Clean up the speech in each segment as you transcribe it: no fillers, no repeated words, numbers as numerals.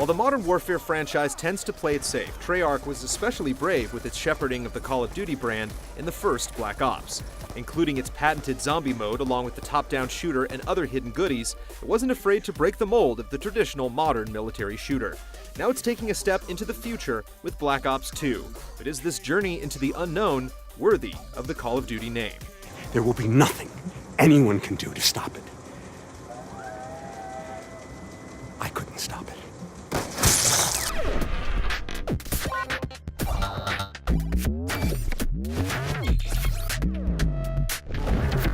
While the Modern Warfare franchise tends to play it safe, Treyarch was especially brave with its shepherding of the Call of Duty brand in the first Black Ops. Including its patented zombie mode along with the top-down shooter and other hidden goodies, it wasn't afraid to break the mold of the traditional modern military shooter. Now it's taking a step into the future with Black Ops 2. But is this journey into the unknown worthy of the Call of Duty name? There will be nothing anyone can do to stop it. I couldn't stop it.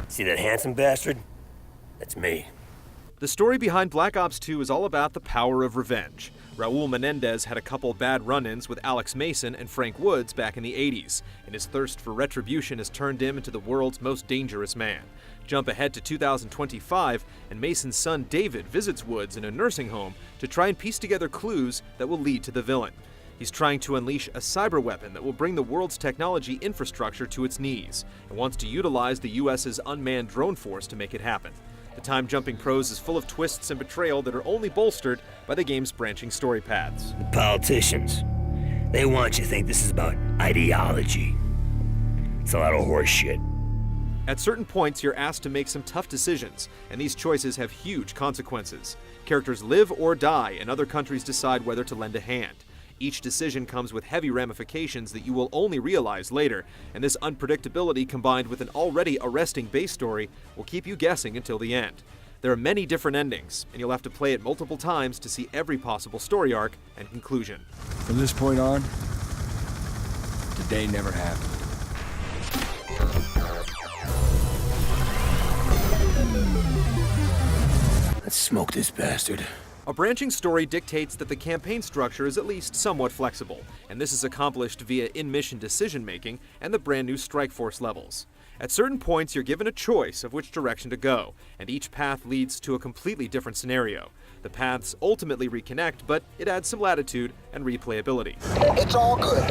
See that handsome bastard? That's me. The story behind Black Ops 2 is all about the power of revenge. Raul Menendez had a couple bad run-ins with Alex Mason and Frank Woods back in the 80s, and his thirst for retribution has turned him into the world's most dangerous man. Jump ahead to 2025, and Mason's son David visits Woods in a nursing home to try and piece together clues that will lead to the villain. He's trying to unleash a cyber weapon that will bring the world's technology infrastructure to its knees, and wants to utilize the US's unmanned drone force to make it happen. The time-jumping prose is full of twists and betrayal that are only bolstered by the game's branching story paths. The politicians, they want you to think this is about ideology. It's a lot of horse shit. At certain points, you're asked to make some tough decisions, and these choices have huge consequences. Characters live or die, and other countries decide whether to lend a hand. Each decision comes with heavy ramifications that you will only realize later, and this unpredictability combined with an already arresting base story will keep you guessing until the end. There are many different endings, and you'll have to play it multiple times to see every possible story arc and conclusion. From this point on, today never happened. Let's smoke this bastard. A branching story dictates that the campaign structure is at least somewhat flexible, and this is accomplished via in-mission decision-making and the brand new Strike Force levels. At certain points, you're given a choice of which direction to go, and each path leads to a completely different scenario. The paths ultimately reconnect, but it adds some latitude and replayability. It's all good.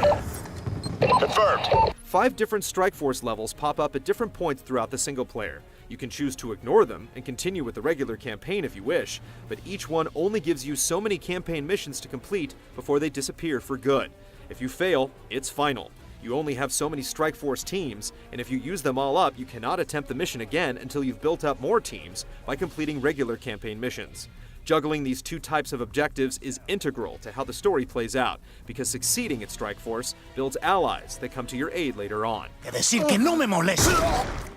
Confirmed. 5 different Strike Force levels pop up at different points throughout the single player. You can choose to ignore them and continue with the regular campaign if you wish, but each one only gives you so many campaign missions to complete before they disappear for good. If you fail, it's final. You only have so many Strike Force teams, and if you use them all up, you cannot attempt the mission again until you've built up more teams by completing regular campaign missions. Juggling these two types of objectives is integral to how the story plays out, because succeeding at Strike Force builds allies that come to your aid later on.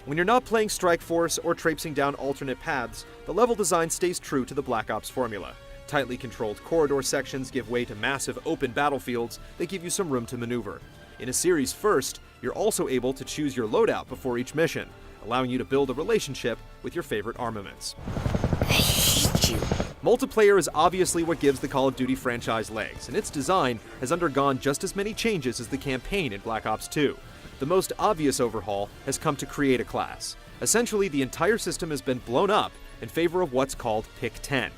When you're not playing Strike Force or traipsing down alternate paths, the level design stays true to the Black Ops formula. Tightly controlled corridor sections give way to massive open battlefields that give you some room to maneuver. In a series first, you're also able to choose your loadout before each mission, allowing you to build a relationship with your favorite armaments. Multiplayer is obviously what gives the Call of Duty franchise legs, and its design has undergone just as many changes as the campaign in Black Ops 2. The most obvious overhaul has come to create a class. Essentially, the entire system has been blown up in favor of what's called Pick 10.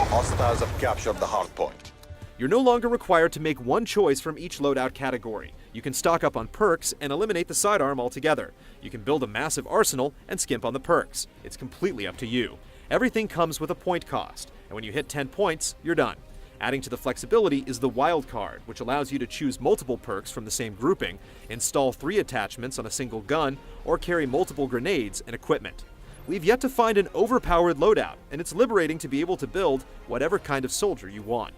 Hostiles have captured the hard point. You're no longer required to make one choice from each loadout category. You can stock up on perks and eliminate the sidearm altogether. You can build a massive arsenal and skimp on the perks. It's completely up to you. Everything comes with a point cost, and when you hit 10 points, you're done. Adding to the flexibility is the wild card, which allows you to choose multiple perks from the same grouping, install 3 attachments on a single gun, or carry multiple grenades and equipment. We've yet to find an overpowered loadout, and it's liberating to be able to build whatever kind of soldier you want.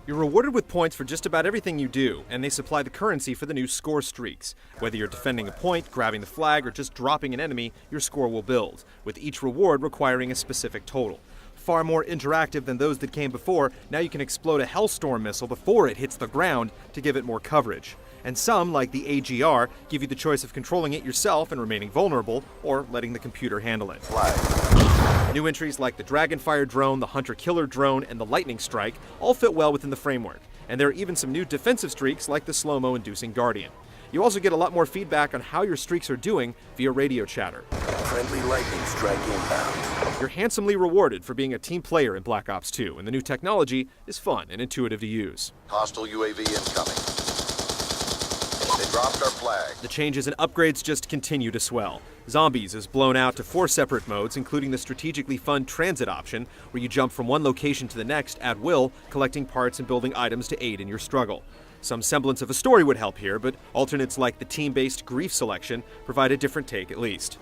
You're rewarded with points for just about everything you do, and they supply the currency for the new score streaks. Whether you're defending a point, grabbing the flag, or just dropping an enemy, your score will build, with each reward requiring a specific total. Far more interactive than those that came before, now you can explode a Hellstorm missile before it hits the ground to give it more coverage. And some, like the AGR, give you the choice of controlling it yourself and remaining vulnerable, or letting the computer handle it. New entries like the Dragonfire drone, the Hunter-Killer drone, and the Lightning Strike all fit well within the framework, and there are even some new defensive streaks like the slow-mo inducing Guardian. You also get a lot more feedback on how your streaks are doing via radio chatter. Friendly lightning strike inbound. You're handsomely rewarded for being a team player in Black Ops 2, and the new technology is fun and intuitive to use. Hostile UAV incoming. They dropped our flag. The changes and upgrades just continue to swell. Zombies is blown out to 4 separate modes, including the strategically fun transit option, where you jump from one location to the next at will, collecting parts and building items to aid in your struggle. Some semblance of a story would help here, but alternates like the team-based grief selection provide a different take at least.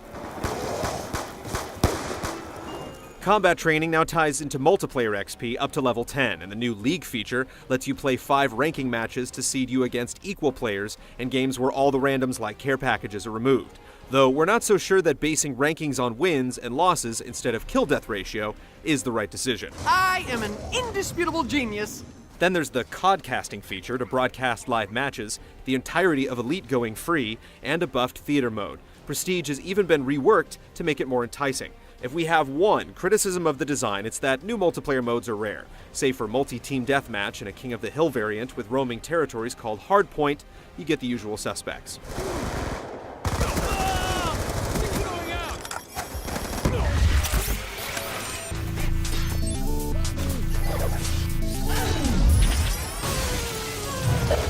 Combat training now ties into multiplayer XP up to level 10, and the new League feature lets you play 5 ranking matches to seed you against equal players in games where all the randoms like care packages are removed. Though we're not so sure that basing rankings on wins and losses instead of kill-death ratio is the right decision. I am an indisputable genius. Then there's the codcasting feature to broadcast live matches, the entirety of Elite going free, and a buffed theater mode. Prestige has even been reworked to make it more enticing. If we have one criticism of the design, it's that new multiplayer modes are rare. Save for multi-team deathmatch and a King of the Hill variant with roaming territories called Hardpoint, you get the usual suspects.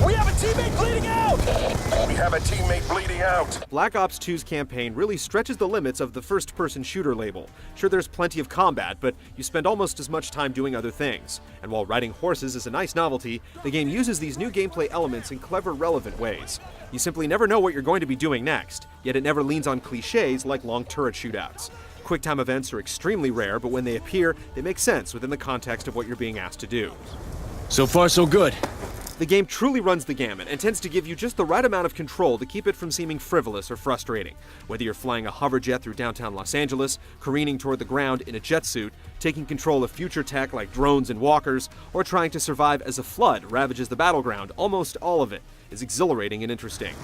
We have a teammate bleeding out! We have a teammate bleeding out! Black Ops 2's campaign really stretches the limits of the first-person shooter label. Sure, there's plenty of combat, but you spend almost as much time doing other things. And while riding horses is a nice novelty, the game uses these new gameplay elements in clever, relevant ways. You simply never know what you're going to be doing next, yet it never leans on cliches like long turret shootouts. Quick-time events are extremely rare, but when they appear, they make sense within the context of what you're being asked to do. So far, so good. The game truly runs the gamut and tends to give you just the right amount of control to keep it from seeming frivolous or frustrating. Whether you're flying a hover jet through downtown Los Angeles, careening toward the ground in a jet suit, taking control of future tech like drones and walkers, or trying to survive as a flood ravages the battleground, almost all of it is exhilarating and interesting.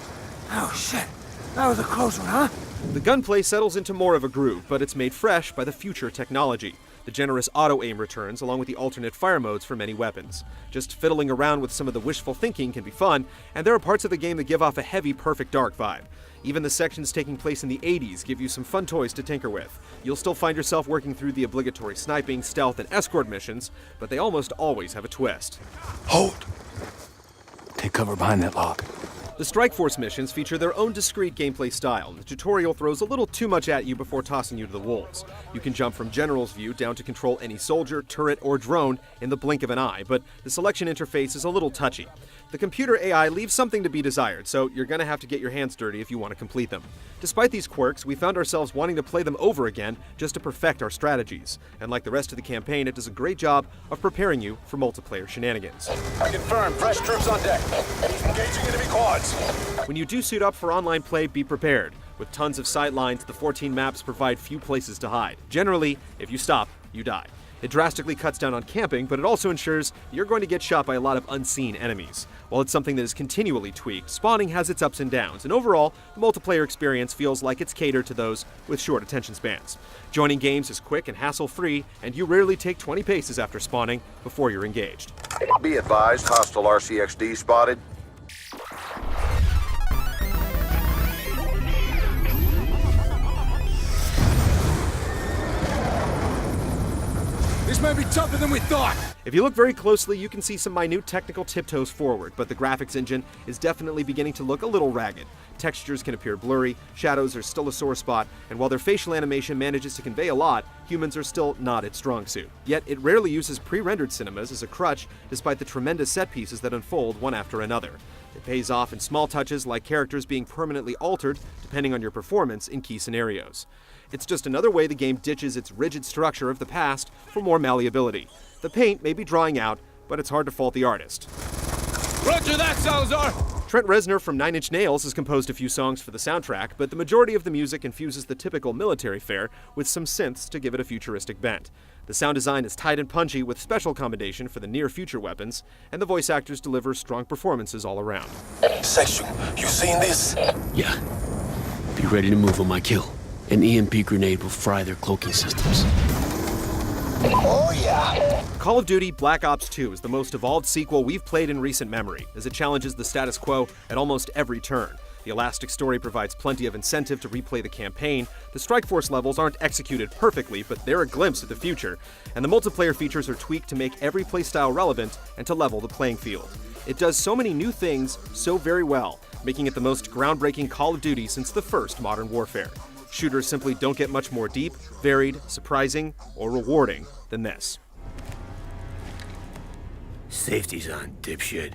Oh, shit. That was a close one, huh? The gunplay settles into more of a groove, but it's made fresh by the future technology. The generous auto-aim returns, along with the alternate fire modes for many weapons. Just fiddling around with some of the wishful thinking can be fun, and there are parts of the game that give off a heavy Perfect Dark vibe. Even the sections taking place in the 80s give you some fun toys to tinker with. You'll still find yourself working through the obligatory sniping, stealth, and escort missions, but they almost always have a twist. Hold. Take cover behind that log. The Strike Force missions feature their own discrete gameplay style. The tutorial throws a little too much at you before tossing you to the wolves. You can jump from General's view down to control any soldier, turret, or drone in the blink of an eye, but the selection interface is a little touchy. The computer AI leaves something to be desired, so you're gonna have to get your hands dirty if you want to complete them. Despite these quirks, we found ourselves wanting to play them over again just to perfect our strategies. And like the rest of the campaign, it does a great job of preparing you for multiplayer shenanigans. Confirmed, fresh troops on deck. Engaging enemy quads. When you do suit up for online play, be prepared. With tons of sight lines, the 14 maps provide few places to hide. Generally, if you stop, you die. It drastically cuts down on camping, but it also ensures you're going to get shot by a lot of unseen enemies. While it's something that is continually tweaked, spawning has its ups and downs, and overall, the multiplayer experience feels like it's catered to those with short attention spans. Joining games is quick and hassle-free, and you rarely take 20 paces after spawning before you're engaged. Be advised, hostile RCXD spotted. This might be tougher than we thought. If you look very closely, you can see some minute technical tiptoes forward, but the graphics engine is definitely beginning to look a little ragged. Textures can appear blurry, shadows are still a sore spot, and while their facial animation manages to convey a lot, humans are still not its strong suit. Yet it rarely uses pre-rendered cinemas as a crutch, despite the tremendous set pieces that unfold one after another. It pays off in small touches like characters being permanently altered depending on your performance in key scenarios. It's just another way the game ditches its rigid structure of the past for more malleability. The paint may be drying out, but it's hard to fault the artist. Roger that, Salazar! Trent Reznor from Nine Inch Nails has composed a few songs for the soundtrack, but the majority of the music infuses the typical military fare with some synths to give it a futuristic bent. The sound design is tight and punchy with special commendation for the near-future weapons, and the voice actors deliver strong performances all around. Section, you seen this? Yeah. Be ready to move on my kill. An EMP grenade will fry their cloaking systems. Oh yeah! Call of Duty Black Ops 2 is the most evolved sequel we've played in recent memory, as it challenges the status quo at almost every turn. The elastic story provides plenty of incentive to replay the campaign, the Strike Force levels aren't executed perfectly, but they're a glimpse of the future, and the multiplayer features are tweaked to make every playstyle relevant and to level the playing field. It does so many new things so very well, making it the most groundbreaking Call of Duty since the first Modern Warfare. Shooters simply don't get much more deep, varied, surprising, or rewarding than this. Safety's on, dipshit.